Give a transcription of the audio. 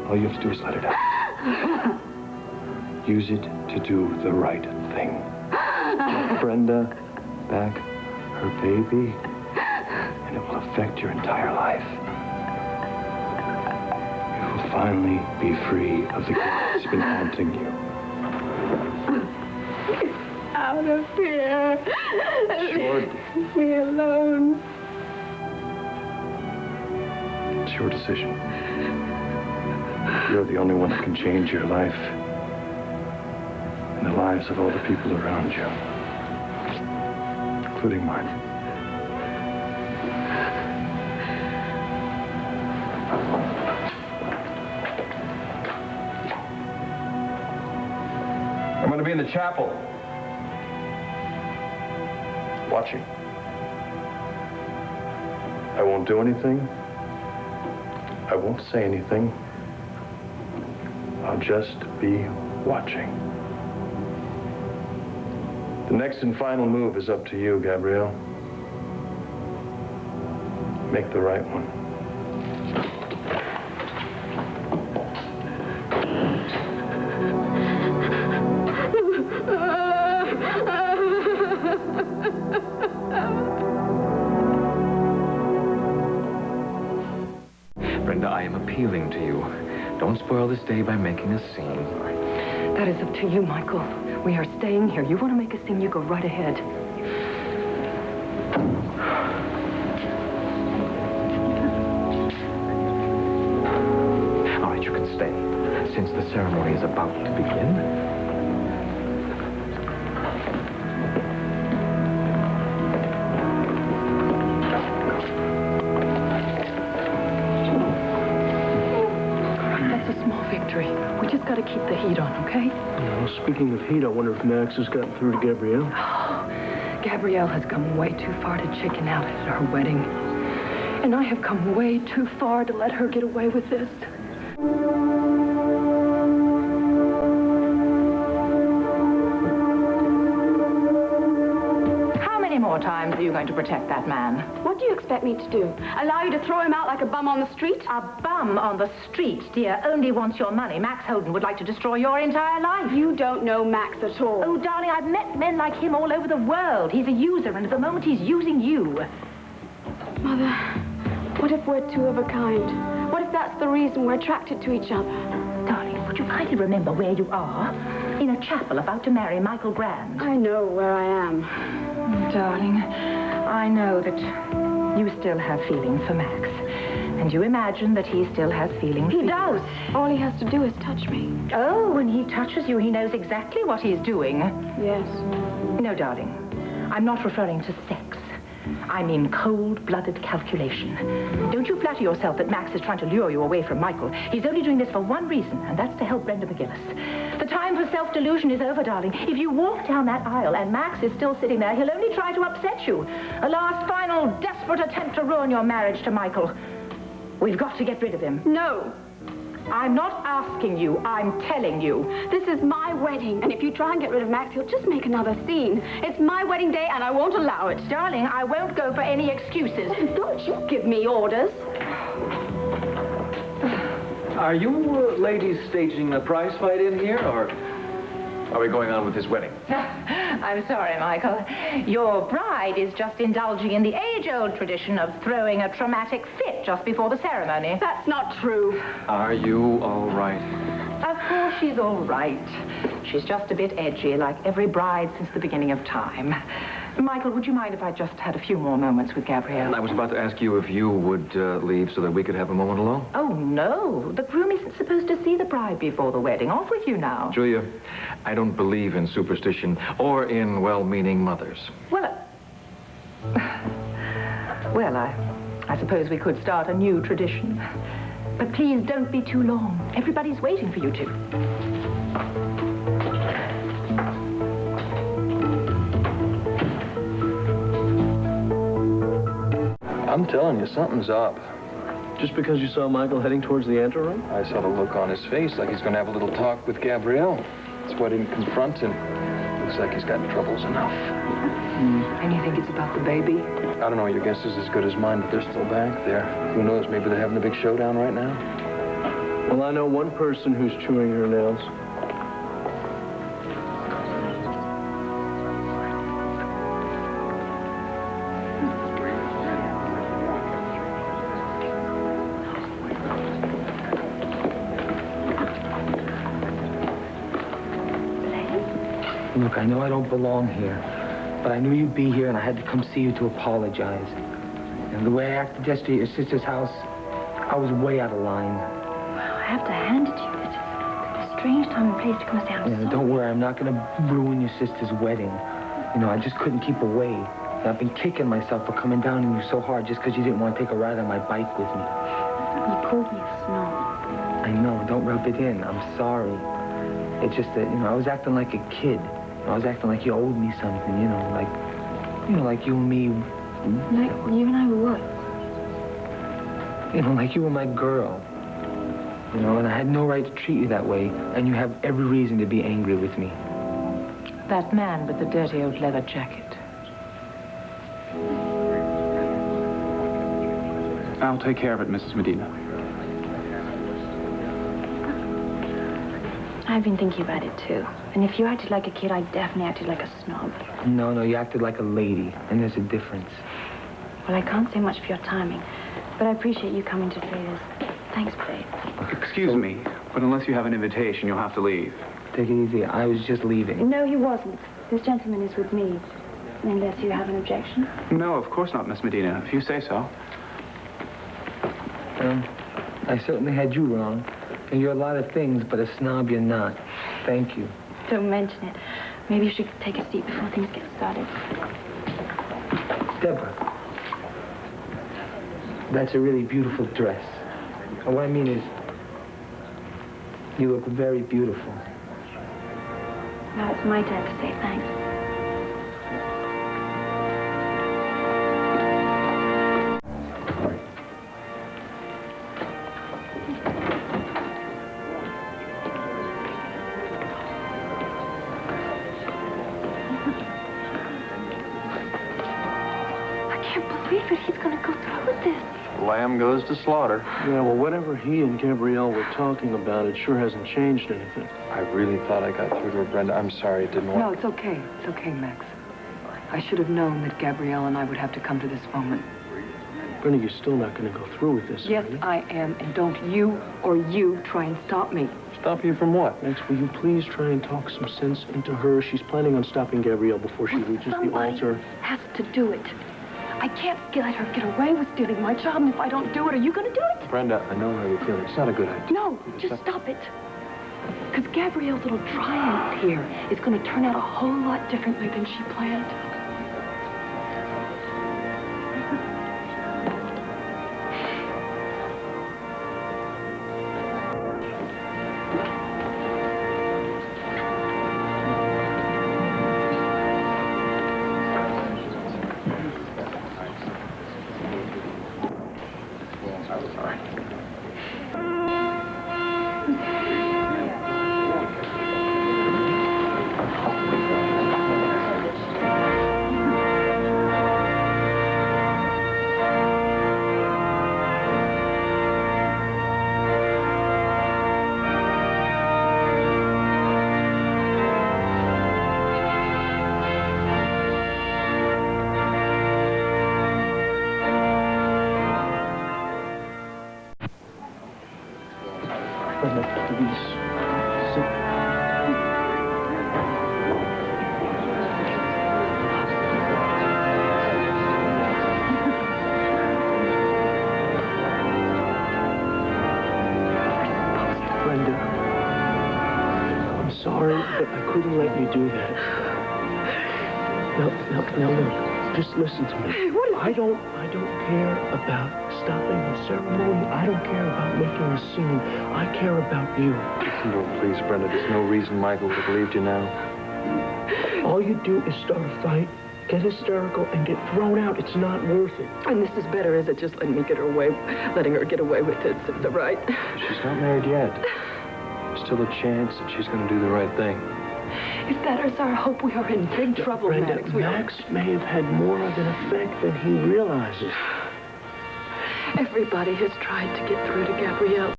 All you have to do is let it out. Use it to do the right thing. Get Brenda back her baby, and it will affect your entire life. You will finally be free of the guilt that's been haunting you. Out of here. Sure. Leave me alone. It's your decision. You're the only one that can change your life and the lives of all the people around you, including mine. I'm going to be in the chapel. Watching. I won't do anything. I won't say anything. I'll just be watching. The next and final move is up to you, Gabrielle. Make the right one. Brenda, I am appealing to you. Don't spoil this day by making a scene. That is up to you, Michael. We are staying here. You want to make a scene, you go right ahead. All right, you can stay. Since the ceremony is about to begin. We just got to keep the heat on, okay? Well, speaking of heat, I wonder if Max has gotten through to Gabrielle. Oh, Gabrielle has come way too far to chicken out at her wedding. And I have come way too far to let her get away with this. How many more times are you going to protect that man? What do you expect me to do? Allow you to throw him out like a bum on the street? A bum on the street, dear, only wants your money. Max Holden would like to destroy your entire life. You don't know Max at all. Oh, darling, I've met men like him all over the world. He's a user, and at the moment he's using you. Mother, what if we're two of a kind? What if that's the reason we're attracted to each other? Darling, would you kindly remember where you are? In a chapel about to marry Michael Grant. I know where I am. Darling, I know that you still have feelings for Max. And you imagine that he still has feelings for you. He does. All he has to do is touch me. Oh, when he touches you, he knows exactly what he's doing. Yes. No, darling. I'm not referring to sex. I mean cold-blooded calculation. Don't you flatter yourself that Max is trying to lure you away from Michael. He's only doing this for one reason, and that's to help Brenda McGillis. The time for self-delusion is over, darling. If you walk down that aisle and Max is still sitting there, he'll only try to upset you. A last, final, desperate attempt to ruin your marriage to Michael. We've got to get rid of him. No. I'm not asking you, I'm telling you. This is my wedding, and if you try and get rid of Max, he'll just make another scene. It's my wedding day, and I won't allow it. Darling, I won't go for any excuses. Don't you give me orders. Are you ladies staging a prize fight in here, or are we going on with this wedding? I'm sorry, Michael. Your bride is just indulging in the age-old tradition of throwing a traumatic fit just before the ceremony. That's not true. Are you all right? Of course she's all right. She's just a bit edgy, like every bride since the beginning of time. Michael, would you mind if I just had a few more moments with Gabrielle? I was about to ask you if you would leave so that we could have a moment alone. Oh, no. The groom isn't supposed to see the bride before the wedding. Off with you now. Julia, I don't believe in superstition or in well-meaning mothers. Well, I suppose we could start a new tradition. But please don't be too long. Everybody's waiting for you two. I'm telling you, something's up. Just because you saw Michael heading towards the anteroom? I saw the look on his face, like he's going to have a little talk with Gabrielle. That's why I didn't confront him. Looks like he's got troubles enough. And you think it's about the baby? I don't know, your guess is as good as mine, but they're still back there. Who knows, maybe they're having a big showdown right now? Well, I know one person who's chewing her nails. Look, I know I don't belong here, but I knew you'd be here, and I had to come see you to apologize. And the way I acted yesterday at your sister's house, I was way out of line. Well, I have to hand it to you. It's a strange time and place to come and say I'm sorry. Don't worry, I'm not going to ruin your sister's wedding. You know, I just couldn't keep away. And I've been kicking myself for coming down on you so hard just because you didn't want to take a ride on my bike with me. You called me a snob. I know, don't rub it in. I'm sorry. It's just that, I was acting like a kid. I was acting like you owed me something, like you and me. Like you and I were what? Like you were my girl. And I had no right to treat you that way, and you have every reason to be angry with me. That man with the dirty old leather jacket. I'll take care of it, Mrs. Medina. I've been thinking about it, too. And if you acted like a kid, I definitely acted like a snob. No, you acted like a lady, and there's a difference. Well, I can't say much for your timing, but I appreciate you coming to say this. Thanks, babe. Excuse me, but unless you have an invitation, you'll have to leave. Take it easy. I was just leaving. No, he wasn't. This gentleman is with me, unless you have an objection. No, of course not, Miss Medina, if you say so. I certainly had you wrong. And you're a lot of things, but a snob you're not. Thank you. Don't mention it. Maybe you should take a seat before things get started. Deborah, that's a really beautiful dress. And what I mean is, you look very beautiful. Now it's my turn to say thanks. He's going to go through with this. Lamb goes to slaughter. Yeah, well, whatever he and Gabrielle were talking about, it sure hasn't changed anything. I really thought I got through to her, Brenda. I'm sorry, it didn't work. No, it's okay. It's okay, Max. I should have known that Gabrielle and I would have to come to this moment. Brenda, you're still not going to go through with this, Yes, are you? I am, and don't you or you try and stop me. Stop you from what? Max, will you please try and talk some sense into her? She's planning on stopping Gabrielle before she reaches the altar. Has to do it. I can't let her get away with stealing my job, and if I don't do it, are you going to do it? Brenda, I know how you're feeling. It's not a good idea. No, just stop it. Because Gabrielle's little triumph here is going to turn out a whole lot differently than she planned. Brenda, please. Sit. Brenda, I'm sorry, but I couldn't let you do that. Now, look, just listen to me. I don't care about stopping the ceremony. I don't care about making a scene. I care about you. No, please, Brenda, there's no reason Michael would have believed you now. All you do is start a fight, get hysterical, and get thrown out. It's not worth it. And this is better, is it? Just letting her get away with it. Is that right? She's not married yet. There's still a chance that she's going to do the right thing. If that is our hope, we are in big trouble, Brenda, Max. Max may have had more of an effect than he realizes. Everybody has tried to get through to Gabrielle.